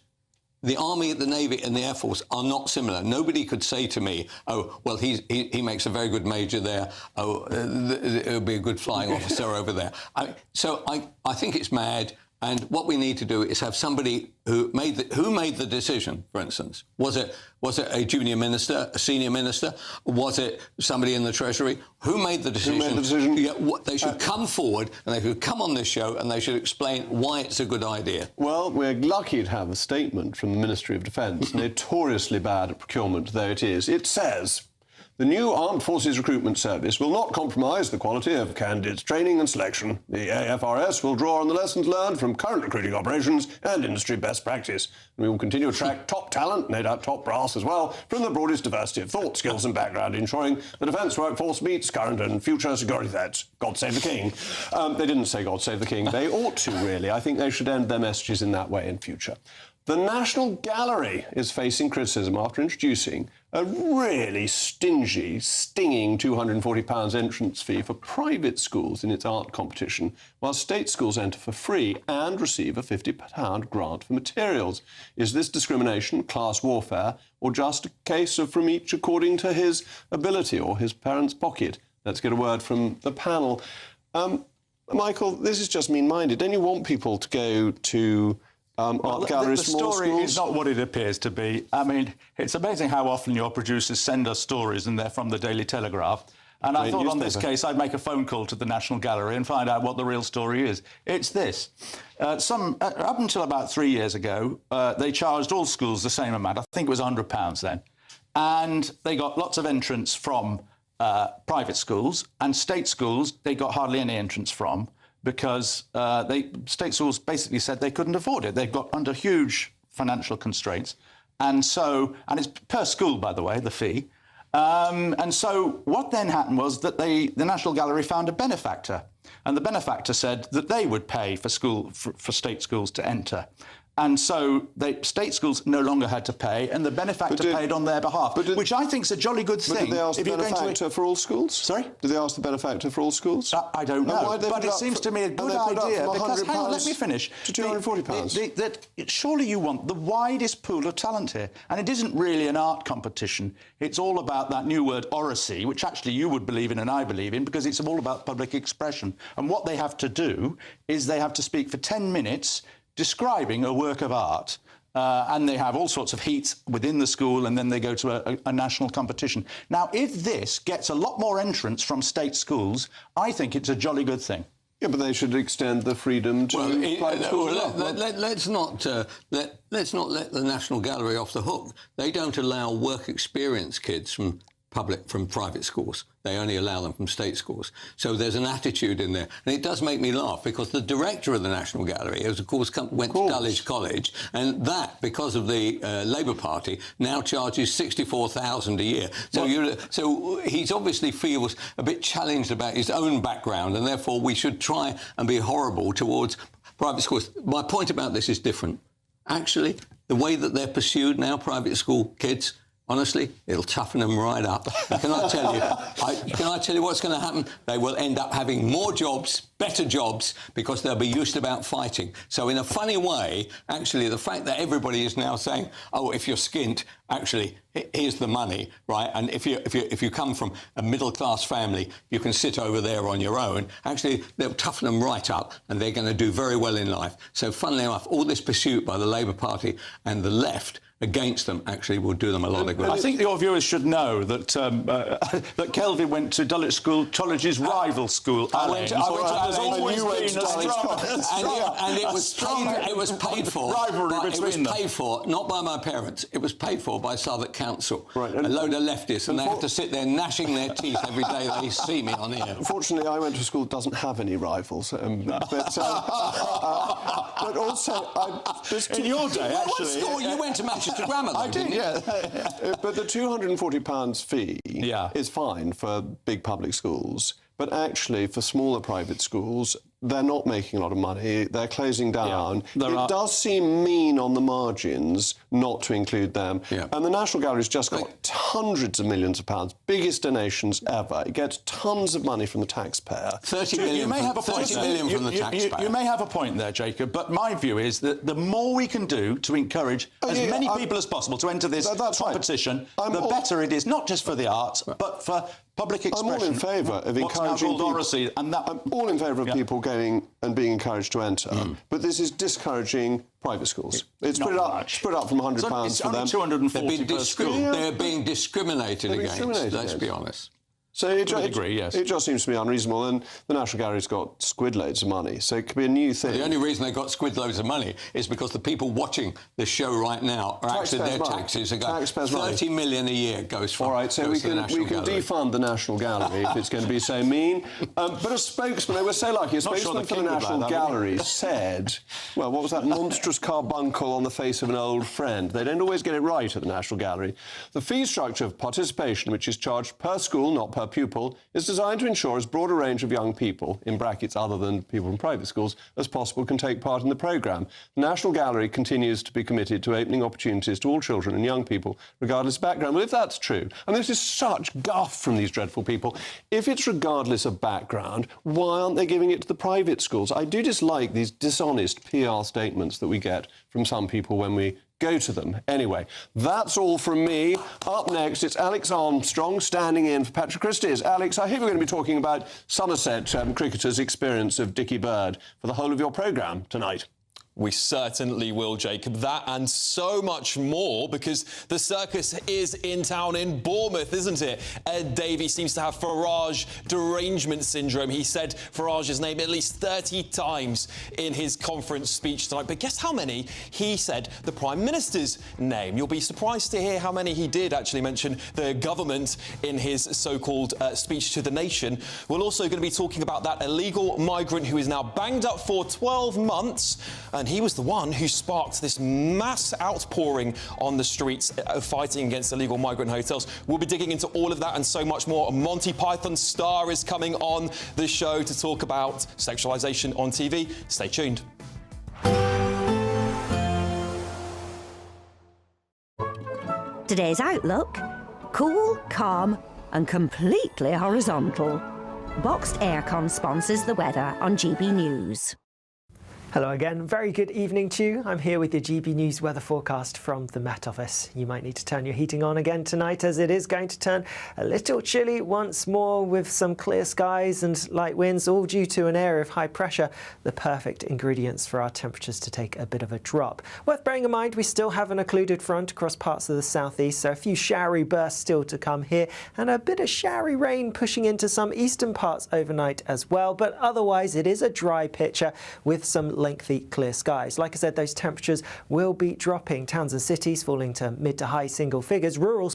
Speaker 7: The Army, the Navy and the Air Force are not similar. Nobody could say to me, oh, well, he makes a very good major there. Oh, it'll be a good flying officer over there. So I think it's mad. And what we need to do is have somebody who made the decision, for instance. Was it a junior minister, a senior minister? Was it somebody in the Treasury? Who made the decision?
Speaker 5: Who made the decision?
Speaker 7: Yeah, they should come forward and they should come on this show and they should explain why it's a good idea.
Speaker 5: Well, we're lucky to have a statement from the Ministry of Defence, notoriously bad at procurement though it is. It says... The new Armed Forces Recruitment Service will not compromise the quality of candidates' training and selection. The AFRS will draw on the lessons learned from current recruiting operations and industry best practice. And we will continue to attract top talent, no doubt top brass as well, from the broadest diversity of thought, skills and background, ensuring the defence workforce meets current and future security threats. God save the King. They didn't say God save the King. They ought to, really. I think they should end their messages in that way in future. The National Gallery is facing criticism after introducing a really stingy, stinging £240 entrance fee for private schools in its art competition, while state schools enter for free and receive a £50 grant for materials. Is this discrimination, class warfare, or just a case of from each according to his ability or his parents' pocket? Let's get a word from the panel. Michael, this is just mean-minded. Don't you want people to go to... art galleries,
Speaker 10: the story
Speaker 5: schools?
Speaker 10: Is not what it appears to be. I mean, it's amazing how often your producers send us stories and they're from the Daily Telegraph. And I thought on this case I'd make a phone call to the National Gallery and find out what the real story is. It's this. Up until about 3 years ago, they charged all schools the same amount. I think it was £100 then. And they got lots of entrants from private schools, and state schools they got hardly any entrants from. because state schools basically said they couldn't afford it. They've got under huge financial constraints. And it's per school, by the way, the fee. And so what then happened was that the National Gallery found a benefactor, and the benefactor said that they would pay for state schools to enter. And so state schools no longer had to pay, and the benefactor paid on their behalf, which I think is a jolly good thing.
Speaker 5: Did they ask the benefactor for all schools?
Speaker 10: Sorry?
Speaker 5: Did they ask the benefactor for all schools?
Speaker 10: I don't know, but it seems to me a good idea, because, hang on, let me finish.
Speaker 5: To £240?
Speaker 10: Surely you want the widest pool of talent here, and it isn't really an art competition. It's all about that new word, oracy, which actually you would believe in and I believe in, because it's all about public expression. And what they have to do is they have to speak for 10 minutes describing a work of art, and they have all sorts of heats within the school, and then they go to a national competition. Now, if this gets a lot more entrants from state schools, I think it's a jolly good thing.
Speaker 5: Yeah, but they should extend the freedom to private schools.
Speaker 7: Let's not let the National Gallery off the hook. They don't allow work experience kids from private schools. They only allow them from state schools. So there's an attitude in there. And it does make me laugh, because the director of the National Gallery, went to Dulwich College, and that, because of the Labour Party, now charges $64,000 a year. So he's obviously feels a bit challenged about his own background, and therefore we should try and be horrible towards private schools. My point about this is different. Actually, the way that they're pursued now, private school kids, honestly, it'll toughen them right up. And can I tell you what's going to happen? They will end up having more jobs, better jobs, because they'll be used about fighting. So in a funny way, actually, the fact that everybody is now saying, oh, if you're skint, actually, here's the money, right? And if you come from a middle-class family, you can sit over there on your own. Actually, they'll toughen them right up, and they're going to do very well in life. So funnily enough, all this pursuit by the Labour Party and the left against them actually will do them a lot of good.
Speaker 10: I think your viewers should know that that Kelvin went to Dulwich School, College's rival school.
Speaker 7: I went to Dulwich and it was paid for. Rivalry between them. It was paid for not by my parents. It was paid for by Southwark Council. Right. A load of leftists, and they have to sit there gnashing their teeth every day they see me on here.
Speaker 5: Unfortunately, I went to a school that doesn't have any rivals. But also,
Speaker 10: in your day, actually,
Speaker 7: what school you went to Manchester Grammar, though,
Speaker 5: I did, yeah. But the £240 fee is fine for big public schools. But actually, for smaller private schools, they're not making a lot of money. They're closing down. It does seem mean on the margins not to include them. Yeah. And the National Gallery's just got hundreds of millions of pounds, biggest donations ever. It gets tons of money from the taxpayer.
Speaker 7: 30 million from the taxpayer.
Speaker 10: You may have a point there, Jacob, but my view is that the more we can do to encourage as many people as possible to enter this competition, the better it is, not just for the arts, but for public expression.
Speaker 5: I'm all in favour of encouraging people. I'm all in favour of people going and being encouraged to enter, but this is discouraging private schools. It's put it up from £100 for them.
Speaker 7: They're being discriminated against, let's be honest.
Speaker 5: So it just seems to me unreasonable, and the National Gallery's got squid loads of money, so it could be a new thing.
Speaker 7: The only reason they got squid loads of money is because the people watching the show right now are actually their taxes are going. 30 million a year goes from.
Speaker 5: All right, so we can defund the National Gallery if it's going to be so mean. But a spokesman, they were so lucky, a spokesman for the National Gallery said, well, what was that monstrous carbuncle on the face of an old friend? They don't always get it right at the National Gallery. The fee structure of participation, which is charged per school, not per pupil, is designed to ensure as broad a range of young people, in brackets other than people from private schools, as possible can take part in the programme. The National Gallery continues to be committed to opening opportunities to all children and young people, regardless of background. Well, if that's true, and this is such guff from these dreadful people, if it's regardless of background, why aren't they giving it to the private schools? I do dislike these dishonest PR statements that we get from some people when we go to them. Anyway, that's all from me. Up next, it's Alex Armstrong standing in for Patrick Christys. Alex, I hear we're going to be talking about Somerset cricketers' experience of Dickie Bird for the whole of your programme tonight.
Speaker 11: We certainly will, Jacob. That and so much more, because the circus is in town in Bournemouth, isn't it? Ed Davies seems to have Farage derangement syndrome. He said Farage's name at least 30 times in his conference speech tonight. But guess how many he said the Prime Minister's name? You'll be surprised to hear how many he did actually mention the government in his so-called speech to the nation. We're also going to be talking about that illegal migrant who is now banged up for 12 months. And he was the one who sparked this mass outpouring on the streets fighting against illegal migrant hotels. We'll be digging into all of that and so much more. Monty Python star is coming on the show to talk about sexualisation on TV. Stay tuned.
Speaker 13: Today's outlook: cool, calm and completely horizontal. Boxed Aircon sponsors the weather on GB News.
Speaker 17: Hello again, very good evening to you. I'm here with your GB News weather forecast from the Met Office. You might need to turn your heating on again tonight, as it is going to turn a little chilly once more, with some clear skies and light winds, all due to an area of high pressure, the perfect ingredients for our temperatures to take a bit of a drop. Worth bearing in mind, we still have an occluded front across parts of the southeast, so a few showery bursts still to come here, and a bit of showery rain pushing into some eastern parts overnight as well. But otherwise, it is a dry picture with some lengthy clear skies. Like I said, those temperatures will be dropping. Towns and cities falling to mid to high single figures. Rural